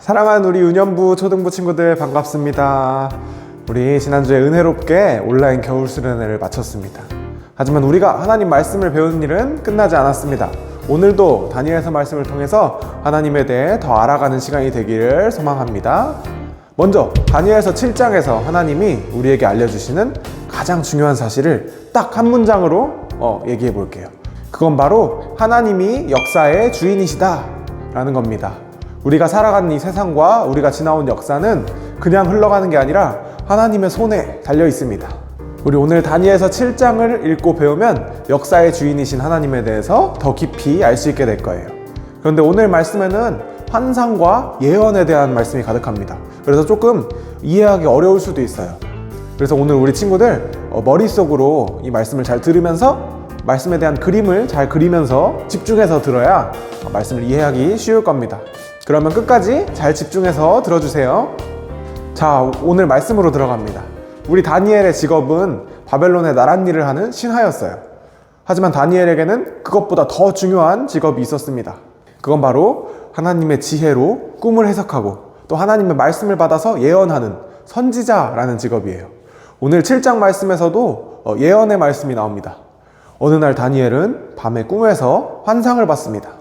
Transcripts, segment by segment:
사랑하는 우리 유년부 초등부 친구들 반갑습니다. 우리 지난주에 은혜롭게 온라인 겨울 수련회를 마쳤습니다. 하지만 우리가 하나님 말씀을 배우는 일은 끝나지 않았습니다. 오늘도 다니엘서 말씀을 통해서 하나님에 대해 더 알아가는 시간이 되기를 소망합니다. 먼저 다니엘서 7장에서 하나님이 우리에게 알려주시는 가장 중요한 사실을 딱 한 문장으로 얘기해 볼게요. 그건 바로 하나님이 역사의 주인이시다 라는 겁니다. 우리가 살아가는 이 세상과 우리가 지나온 역사는 그냥 흘러가는 게 아니라 하나님의 손에 달려 있습니다. 우리 오늘 다니엘서 7장을 읽고 배우면 역사의 주인이신 하나님에 대해서 더 깊이 알 수 있게 될 거예요. 그런데 오늘 말씀에는 환상과 예언에 대한 말씀이 가득합니다. 그래서 조금 이해하기 어려울 수도 있어요. 그래서 오늘 우리 친구들 머릿속으로 이 말씀을 잘 들으면서 말씀에 대한 그림을 잘 그리면서 집중해서 들어야 말씀을 이해하기 쉬울 겁니다. 그러면 끝까지 잘 집중해서 들어주세요. 자, 오늘 말씀으로 들어갑니다. 우리 다니엘의 직업은 바벨론의 나랏 일을 하는 신하였어요. 하지만 다니엘에게는 그것보다 더 중요한 직업이 있었습니다. 그건 바로 하나님의 지혜로 꿈을 해석하고 또 하나님의 말씀을 받아서 예언하는 선지자라는 직업이에요. 오늘 7장 말씀에서도 예언의 말씀이 나옵니다. 어느 날 다니엘은 밤에 꿈에서 환상을 봤습니다.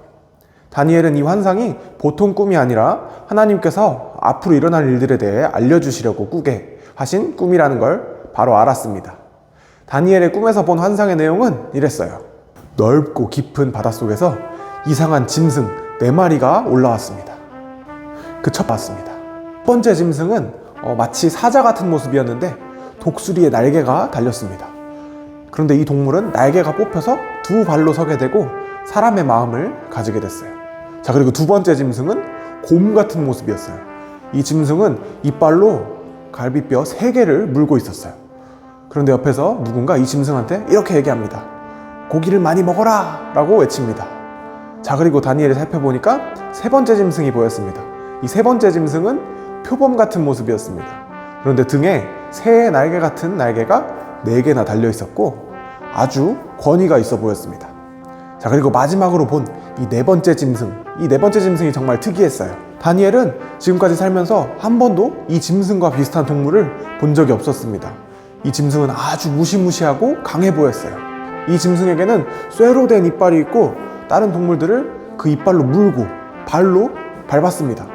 다니엘은 이 환상이 보통 꿈이 아니라 하나님께서 앞으로 일어날 일들에 대해 알려주시려고 꾸게 하신 꿈이라는 걸 바로 알았습니다. 다니엘의 꿈에서 본 환상의 내용은 이랬어요. 넓고 깊은 바닷속에서 이상한 짐승 4마리가 올라왔습니다. 그 첫 봤습니다. 첫 번째 짐승은 마치 사자 같은 모습이었는데 독수리의 날개가 달렸습니다. 그런데 이 동물은 날개가 뽑혀서 두 발로 서게 되고 사람의 마음을 가지게 됐어요. 자, 그리고 두 번째 짐승은 곰 같은 모습이었어요. 이 짐승은 이빨로 갈비뼈 3개를 물고 있었어요. 그런데 옆에서 누군가 이 짐승한테 이렇게 얘기합니다. 고기를 많이 먹어라 라고 외칩니다. 자, 그리고 다니엘이 살펴보니까 세 번째 짐승이 보였습니다. 이 세 번째 짐승은 표범 같은 모습이었습니다. 그런데 등에 새의 날개 같은 날개가 4개나 달려 있었고 아주 권위가 있어 보였습니다. 자, 그리고 마지막으로 본 이 4번째 짐승, 이 4번째 짐승이 정말 특이했어요. 다니엘은 지금까지 살면서 한 번도 이 짐승과 비슷한 동물을 본 적이 없었습니다. 이 짐승은 아주 무시무시하고 강해 보였어요. 이 짐승에게는 쇠로 된 이빨이 있고 다른 동물들을 그 이빨로 물고 발로 밟았습니다.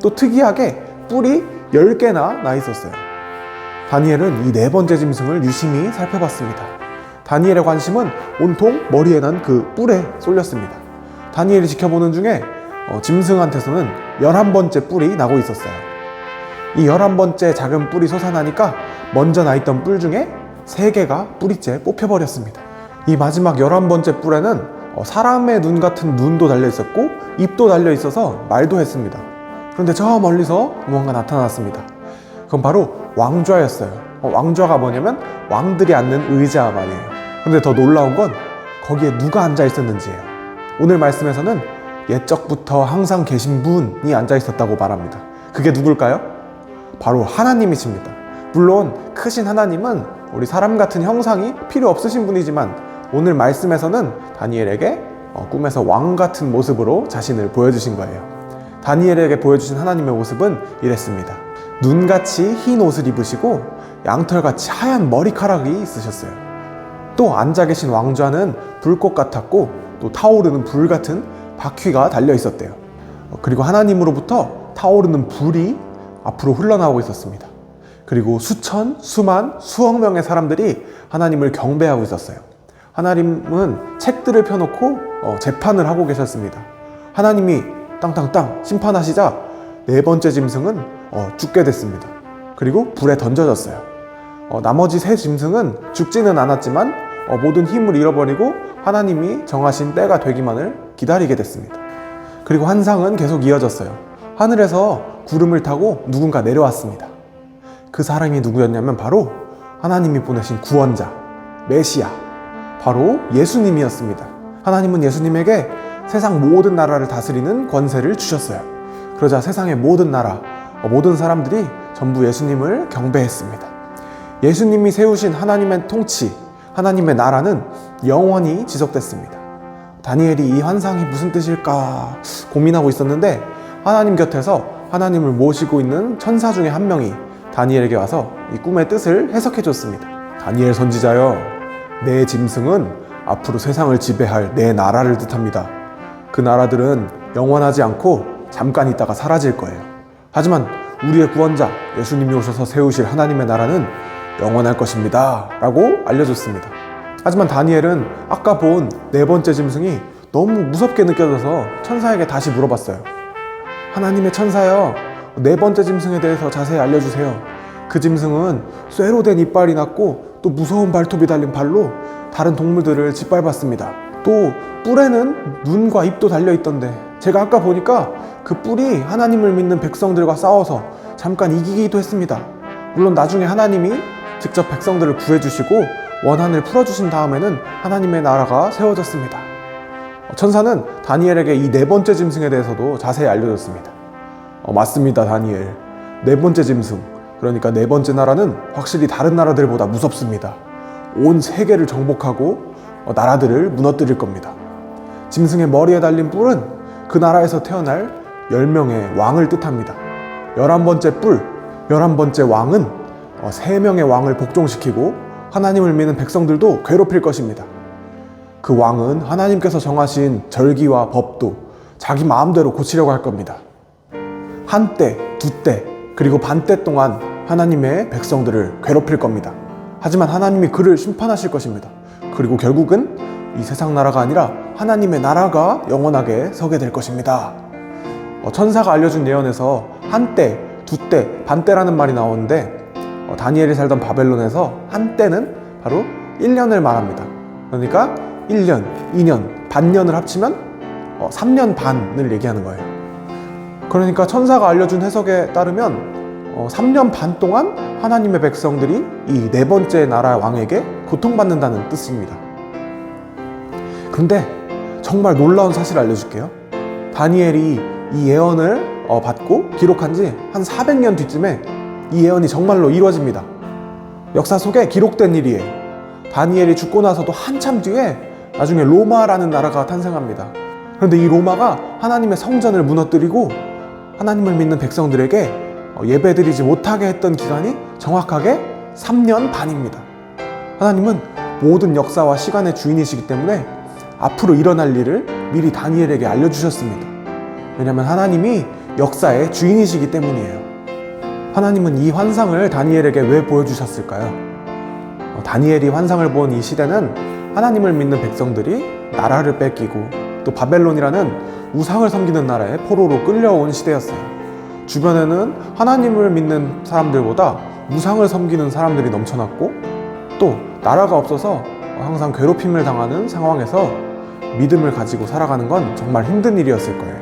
또 특이하게 뿔이 10개나 나 있었어요. 다니엘은 이 4번째 짐승을 유심히 살펴봤습니다. 다니엘의 관심은 온통 머리에 난 그 뿔에 쏠렸습니다. 다니엘이 지켜보는 중에 짐승한테서는 11번째 뿔이 나고 있었어요. 이 11번째 작은 뿔이 솟아나니까 먼저 나 있던 뿔 중에 3개가 뿌리째 뽑혀버렸습니다. 이 마지막 11번째 뿔에는 사람의 눈 같은 눈도 달려 있었고 입도 달려 있어서 말도 했습니다. 그런데 저 멀리서 무언가 나타났습니다. 그건 바로 왕좌였어요. 왕좌가 뭐냐면 왕들이 앉는 의자 말이에요. 그런데 더 놀라운 건 거기에 누가 앉아 있었는지예요. 오늘 말씀에서는 옛적부터 항상 계신 분이 앉아 있었다고 말합니다. 그게 누굴까요? 바로 하나님이십니다. 물론 크신 하나님은 우리 사람 같은 형상이 필요 없으신 분이지만 오늘 말씀에서는 다니엘에게 꿈에서 왕 같은 모습으로 자신을 보여주신 거예요. 다니엘에게 보여주신 하나님의 모습은 이랬습니다. 눈같이 흰 옷을 입으시고 양털같이 하얀 머리카락이 있으셨어요. 또 앉아 계신 왕좌는 불꽃 같았고 또 타오르는 불 같은 바퀴가 달려 있었대요. 그리고 하나님으로부터 타오르는 불이 앞으로 흘러나오고 있었습니다. 그리고 수천, 수만, 수억 명의 사람들이 하나님을 경배하고 있었어요. 하나님은 책들을 펴놓고 재판을 하고 계셨습니다. 하나님이 땅땅땅 심판하시자 4번째 짐승은 죽게 됐습니다. 그리고 불에 던져졌어요. 나머지 3 짐승은 죽지는 않았지만 모든 힘을 잃어버리고 하나님이 정하신 때가 되기만을 기다리게 됐습니다. 그리고 환상은 계속 이어졌어요. 하늘에서 구름을 타고 누군가 내려왔습니다. 그 사람이 누구였냐면 바로 하나님이 보내신 구원자, 메시아, 바로 예수님이었습니다. 하나님은 예수님에게 세상 모든 나라를 다스리는 권세를 주셨어요. 그러자 세상의 모든 나라, 모든 사람들이 전부 예수님을 경배했습니다. 예수님이 세우신 하나님의 통치, 하나님의 나라는 영원히 지속됐습니다. 다니엘이 이 환상이 무슨 뜻일까 고민하고 있었는데 하나님 곁에서 하나님을 모시고 있는 천사 중에 한 명이 다니엘에게 와서 이 꿈의 뜻을 해석해 줬습니다. 다니엘 선지자여, 내 짐승은 앞으로 세상을 지배할 내 나라를 뜻합니다. 그 나라들은 영원하지 않고 잠깐 있다가 사라질 거예요. 하지만 우리의 구원자 예수님이 오셔서 세우실 하나님의 나라는 영원할 것입니다 라고 알려줬습니다. 하지만 다니엘은 아까 본 네 번째 짐승이 너무 무섭게 느껴져서 천사에게 다시 물어봤어요. 하나님의 천사여, 네 번째 짐승에 대해서 자세히 알려주세요. 그 짐승은 쇠로 된 이빨이 났고 또 무서운 발톱이 달린 발로 다른 동물들을 짓밟았습니다. 또 뿔에는 눈과 입도 달려있던데 제가 아까 보니까 그 뿔이 하나님을 믿는 백성들과 싸워서 잠깐 이기기도 했습니다. 물론 나중에 하나님이 직접 백성들을 구해주시고 원한을 풀어주신 다음에는 하나님의 나라가 세워졌습니다. 천사는 다니엘에게 이 네 번째 짐승에 대해서도 자세히 알려줬습니다. 맞습니다, 다니엘. 네 번째 짐승, 그러니까 네 번째 나라는 확실히 다른 나라들보다 무섭습니다. 온 세계를 정복하고 나라들을 무너뜨릴 겁니다. 짐승의 머리에 달린 뿔은 그 나라에서 태어날 10명의 왕을 뜻합니다. 11번째 뿔, 11번째 왕은 3명의 왕을 복종시키고 하나님을 믿는 백성들도 괴롭힐 것입니다. 그 왕은 하나님께서 정하신 절기와 법도 자기 마음대로 고치려고 할 겁니다. 한때, 두때, 그리고 반때 동안 하나님의 백성들을 괴롭힐 겁니다. 하지만 하나님이 그를 심판하실 것입니다. 그리고 결국은 이 세상 나라가 아니라 하나님의 나라가 영원하게 서게 될 것입니다. 천사가 알려준 예언에서 한때, 두때, 반때라는 말이 나오는데 다니엘이 살던 바벨론에서 한때는 바로 1년을 말합니다. 그러니까 1년, 2년, 반년을 합치면 3년 반을 얘기하는 거예요. 그러니까 천사가 알려준 해석에 따르면 3년 반 동안 하나님의 백성들이 이 네 번째 나라 왕에게 고통받는다는 뜻입니다. 그런데 정말 놀라운 사실을 알려줄게요. 다니엘이 이 예언을 받고 기록한 지 한 400년 뒤쯤에 이 예언이 정말로 이루어집니다. 역사 속에 기록된 일이에요. 다니엘이 죽고 나서도 한참 뒤에 나중에 로마라는 나라가 탄생합니다. 그런데 이 로마가 하나님의 성전을 무너뜨리고 하나님을 믿는 백성들에게 예배드리지 못하게 했던 기간이 정확하게 3년 반입니다. 하나님은 모든 역사와 시간의 주인이시기 때문에 앞으로 일어날 일을 미리 다니엘에게 알려주셨습니다. 왜냐하면 하나님이 역사의 주인이시기 때문이에요. 하나님은 이 환상을 다니엘에게 왜 보여주셨을까요? 다니엘이 환상을 본 이 시대는 하나님을 믿는 백성들이 나라를 뺏기고 또 바벨론이라는 우상을 섬기는 나라에 포로로 끌려온 시대였어요. 주변에는 하나님을 믿는 사람들보다 우상을 섬기는 사람들이 넘쳐났고 또 나라가 없어서 항상 괴롭힘을 당하는 상황에서 믿음을 가지고 살아가는 건 정말 힘든 일이었을 거예요.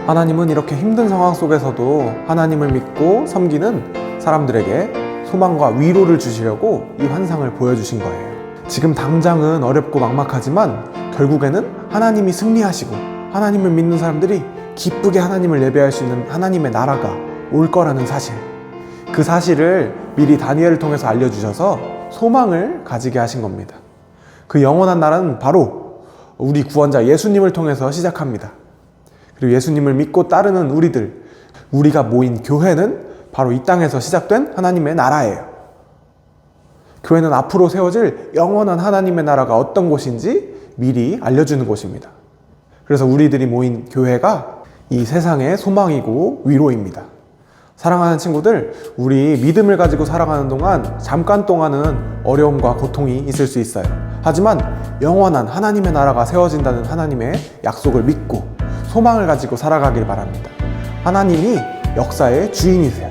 하나님은 이렇게 힘든 상황 속에서도 하나님을 믿고 섬기는 사람들에게 소망과 위로를 주시려고 이 환상을 보여주신 거예요. 지금 당장은 어렵고 막막하지만 결국에는 하나님이 승리하시고 하나님을 믿는 사람들이 기쁘게 하나님을 예배할 수 있는 하나님의 나라가 올 거라는 사실, 그 사실을 미리 다니엘을 통해서 알려주셔서 소망을 가지게 하신 겁니다. 그 영원한 나라는 바로 우리 구원자 예수님을 통해서 시작합니다. 그리고 예수님을 믿고 따르는 우리가 모인 교회는 바로 이 땅에서 시작된 하나님의 나라예요. 교회는 앞으로 세워질 영원한 하나님의 나라가 어떤 곳인지 미리 알려주는 곳입니다. 그래서 우리들이 모인 교회가 이 세상의 소망이고 위로입니다. 사랑하는 친구들, 우리 믿음을 가지고 살아가는 동안 잠깐 동안은 어려움과 고통이 있을 수 있어요. 하지만 영원한 하나님의 나라가 세워진다는 하나님의 약속을 믿고 소망을 가지고 살아가길 바랍니다. 하나님이 역사의 주인이세요.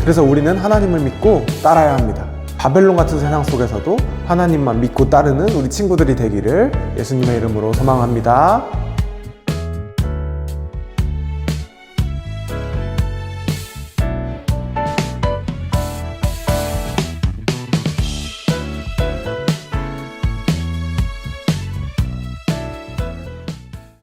그래서 우리는 하나님을 믿고 따라야 합니다. 바벨론 같은 세상 속에서도 하나님만 믿고 따르는 우리 친구들이 되기를 예수님의 이름으로 소망합니다.